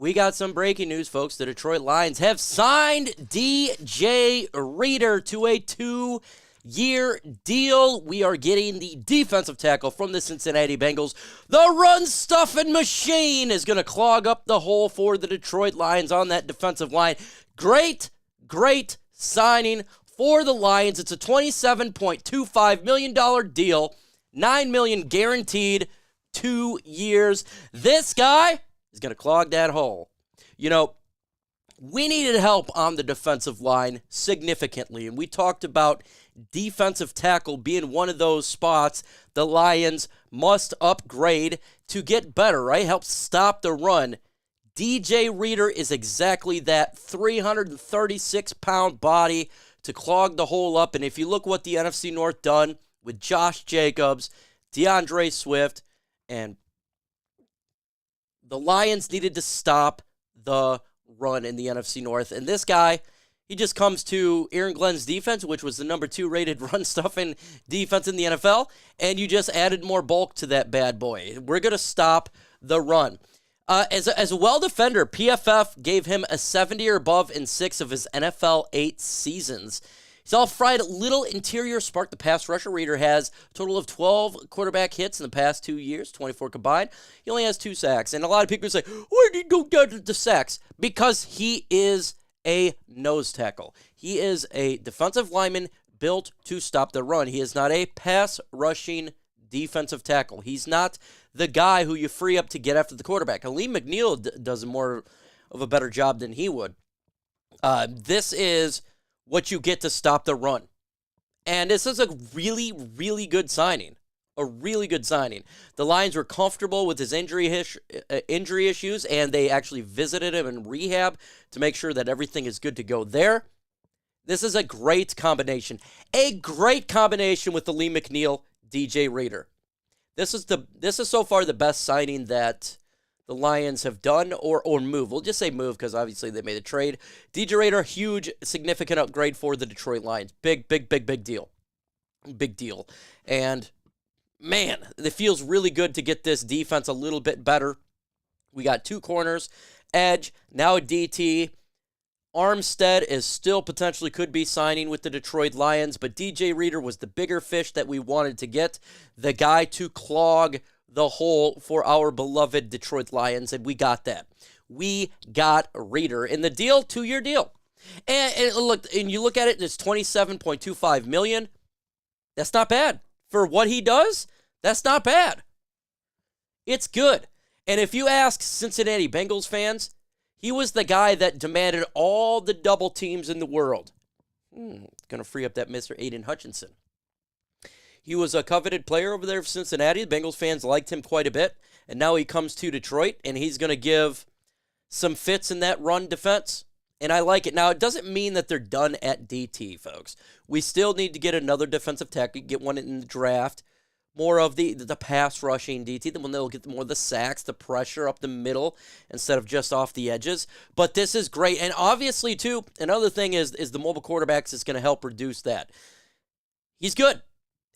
we got some breaking news, folks. The Detroit Lions have signed DJ Reader to a 2-year deal. We are getting the defensive tackle from the Cincinnati Bengals. The run-stuffing machine is going to clog up the hole for the Detroit Lions on that defensive line. Great signing for the Lions. It's a $27.25 million deal, $9 million guaranteed, 2 years. This guy is going to clog that hole. You know, we needed help on the defensive line significantly, and we talked about defensive tackle being one of those spots the Lions must upgrade to get better, right? Help stop the run. DJ Reader is exactly that 336-pound body to clog the hole up, and if you look what the NFC North done with Josh Jacobs, DeAndre Swift, and the Lions needed to stop the run in the NFC North. And this guy, he just comes to Aaron Glenn's defense, which was the number 2 rated run-stuffing defense in the NFL, and you just added more bulk to that bad boy. We're going to stop the run. As a well-defender, PFF gave him a 70 or above in 6 of his NFL 8 seasons. He's all-fried little interior spark. The pass rusher. Reader has a total of 12 quarterback hits in the past 2 years, 24 combined. He only has 2 sacks. And a lot of people say, where did he go get the sacks? Because he is a nose tackle. He is a defensive lineman built to stop the run. He is not a pass-rushing defensive tackle. He's not the guy who you free up to get after the quarterback. Aleem McNeil does more of a better job than he would. This is what you get to stop the run. And this is a really, really good signing. A really good signing. The Lions were comfortable with his injury issues, and they actually visited him in rehab to make sure that everything is good to go there. This is a great combination. A great combination with Aleem McNeil, DJ Reader. This is so far the best signing that the Lions have done or move. We'll just say move because obviously they made a trade. DJ Reader, huge, significant upgrade for the Detroit Lions. Big deal. Big deal. And, man, it feels really good to get this defense a little bit better. We got 2 corners, edge, now a DT. Armstead is still potentially could be signing with the Detroit Lions, but DJ Reader was the bigger fish that we wanted to get, the guy to clog the hole for our beloved Detroit Lions, and we got that. We got Reader in the deal, 2-year deal. And you look at it, it's $27.25 million. That's not bad. For what he does, that's not bad. It's good. And if you ask Cincinnati Bengals fans, he was the guy that demanded all the double teams in the world. Going to free up that Mr. Aiden Hutchinson. He was a coveted player over there for Cincinnati. The Bengals fans liked him quite a bit. And now he comes to Detroit, and he's going to give some fits in that run defense. And I like it. Now, it doesn't mean that they're done at DT, folks. We still need to get another defensive tackle, get one in the draft. More of the pass rushing DT, the one that will get more of the sacks, the pressure up the middle instead of just off the edges. But this is great. And obviously, too, another thing is the mobile quarterbacks is going to help reduce that. He's good.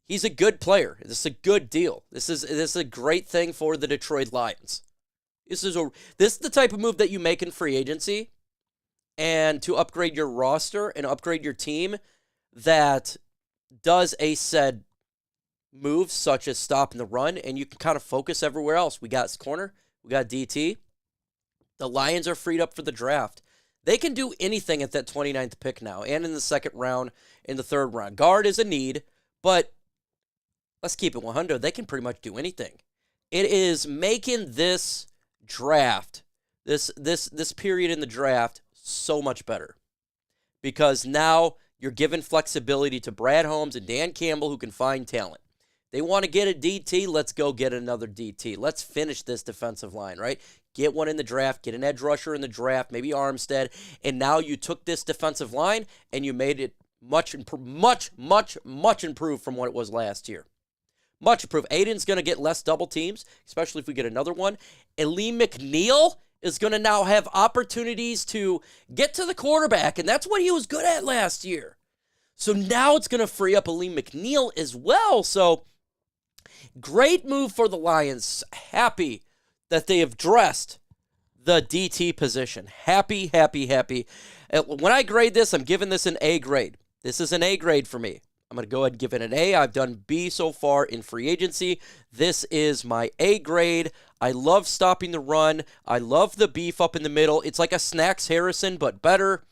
He's a good player. This is a good deal. This is a great thing for the Detroit Lions. This is the type of move that you make in free agency and to upgrade your roster and upgrade your team that does a said moves such as stopping the run, and you can kind of focus everywhere else. We got corner, we got DT. The Lions are freed up for the draft. They can do anything at that 29th pick now, and in the 2nd round, in the 3rd round. Guard is a need, but let's keep it 100. They can pretty much do anything. It is making this draft, this period in the draft, so much better. Because now you're giving flexibility to Brad Holmes and Dan Campbell who can find talent. They want to get a DT, let's go get another DT. Let's finish this defensive line, right? Get one in the draft, get an edge rusher in the draft, maybe Armstead, and now you took this defensive line and you made it much improved from what it was last year. Much improved. Aiden's going to get less double teams, especially if we get another one. Aleem McNeil is going to now have opportunities to get to the quarterback, and that's what he was good at last year. So now it's going to free up Aleem McNeil as well. So great move for the Lions. Happy that they have addressed the DT position. Happy, happy, happy. When I grade this, I'm giving this an A grade. This is an A grade for me. I'm going to go ahead and give it an A. I've done B so far in free agency. This is my A grade. I love stopping the run. I love the beef up in the middle. It's like a Snacks Harrison, but better.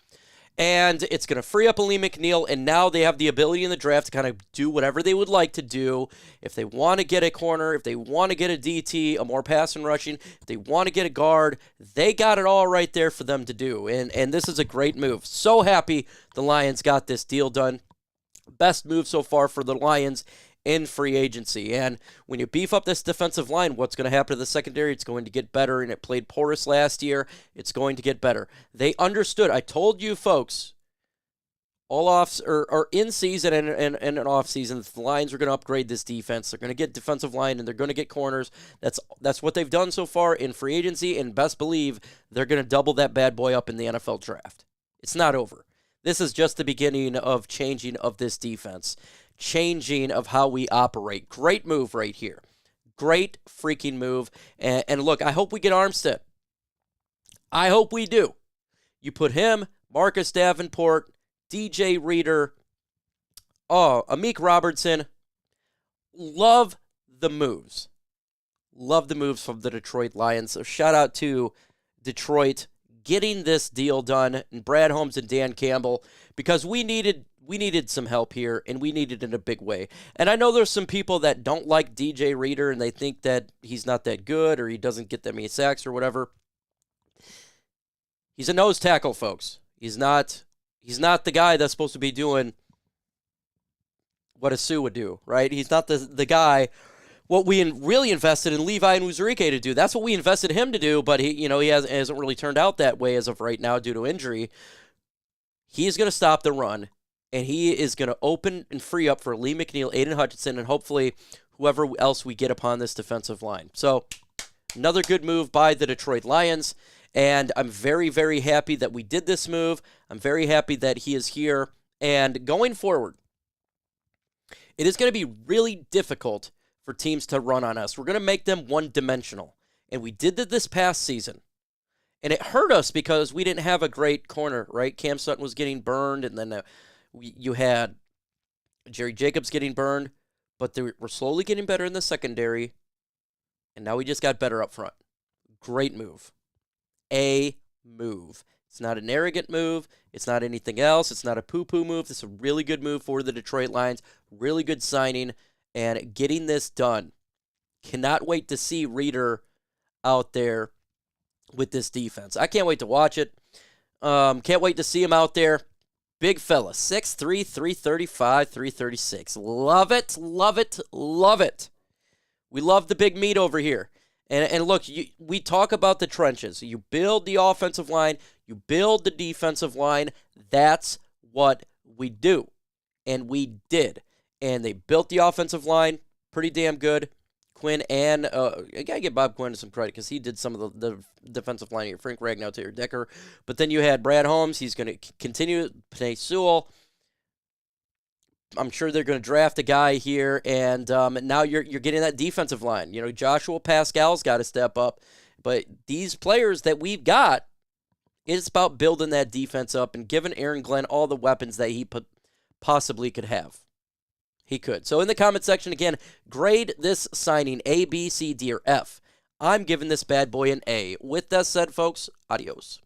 And it's going to free up Lee McNeil, and now they have the ability in the draft to kind of do whatever they would like to do. If they want to get a corner, if they want to get a DT, a more pass and rushing, if they want to get a guard, they got it all right there for them to do. And this is a great move. So happy the Lions got this deal done. Best move so far for the Lions in free agency. And when you beef up this defensive line, what's going to happen to the secondary? It's going to get better, and it played porous last year. It's going to get better. They understood. I told you folks, all off or in season and an off season, the Lions are going to upgrade this defense. They're going to get defensive line, and they're going to get corners. That's what they've done so far in free agency, and best believe they're going to double that bad boy up in the NFL draft. It's not over. This is just the beginning of changing of this defense, changing of how we operate. Great move right here. Great freaking move. And look, I hope we get Armstead. I hope we do. You put him, Marcus Davenport, DJ Reader, Amik Robertson. Love the moves. Love the moves from the Detroit Lions. So shout out to Detroit getting this deal done, and Brad Holmes and Dan Campbell, because we needed some help here, and we needed it in a big way. And I know there's some people that don't like DJ Reader, and they think that he's not that good, or he doesn't get that many sacks or whatever. He's a nose tackle, folks. He's not the guy that's supposed to be doing what a Sue would do, right? He's not the guy. What we really invested in Levi and Uzurike to do. That's what we invested him to do, but he hasn't really turned out that way as of right now due to injury. He's going to stop the run, and he is going to open and free up for Lee McNeil, Aiden Hutchinson, and hopefully whoever else we get upon this defensive line. So another good move by the Detroit Lions, and I'm very, very happy that we did this move. I'm very happy that he is here. And going forward, it is going to be really difficult for teams to run on us. We're going to make them one-dimensional. And we did that this past season. And it hurt us because we didn't have a great corner, right? Cam Sutton was getting burned, and then you had Jerry Jacobs getting burned. But we're slowly getting better in the secondary. And now we just got better up front. Great move. A move. It's not an arrogant move. It's not anything else. It's not a poo-poo move. This is a really good move for the Detroit Lions. Really good signing. And getting this done. Cannot wait to see Reader out there with this defense. I can't wait to watch it. Can't wait to see him out there. Big fella. 6'3", 335, 336. Love it, love it, love it. We love the big meat over here. And look, we talk about the trenches. You build the offensive line. You build the defensive line. That's what we do. And we did. And they built the offensive line pretty damn good. Quinn and, I got to give Bob Quinn some credit because he did some of the defensive line here. Frank Ragnow, Taylor Decker. But then you had Brad Holmes. He's going to continue. Panay Sewell. I'm sure they're going to draft a guy here. And now you're getting that defensive line. You know, Joshua Pascal's got to step up. But these players that we've got, it's about building that defense up and giving Aaron Glenn all the weapons that he possibly could have. He could. So in the comment section, again, grade this signing A, B, C, D, or F. I'm giving this bad boy an A. With that said, folks, adios.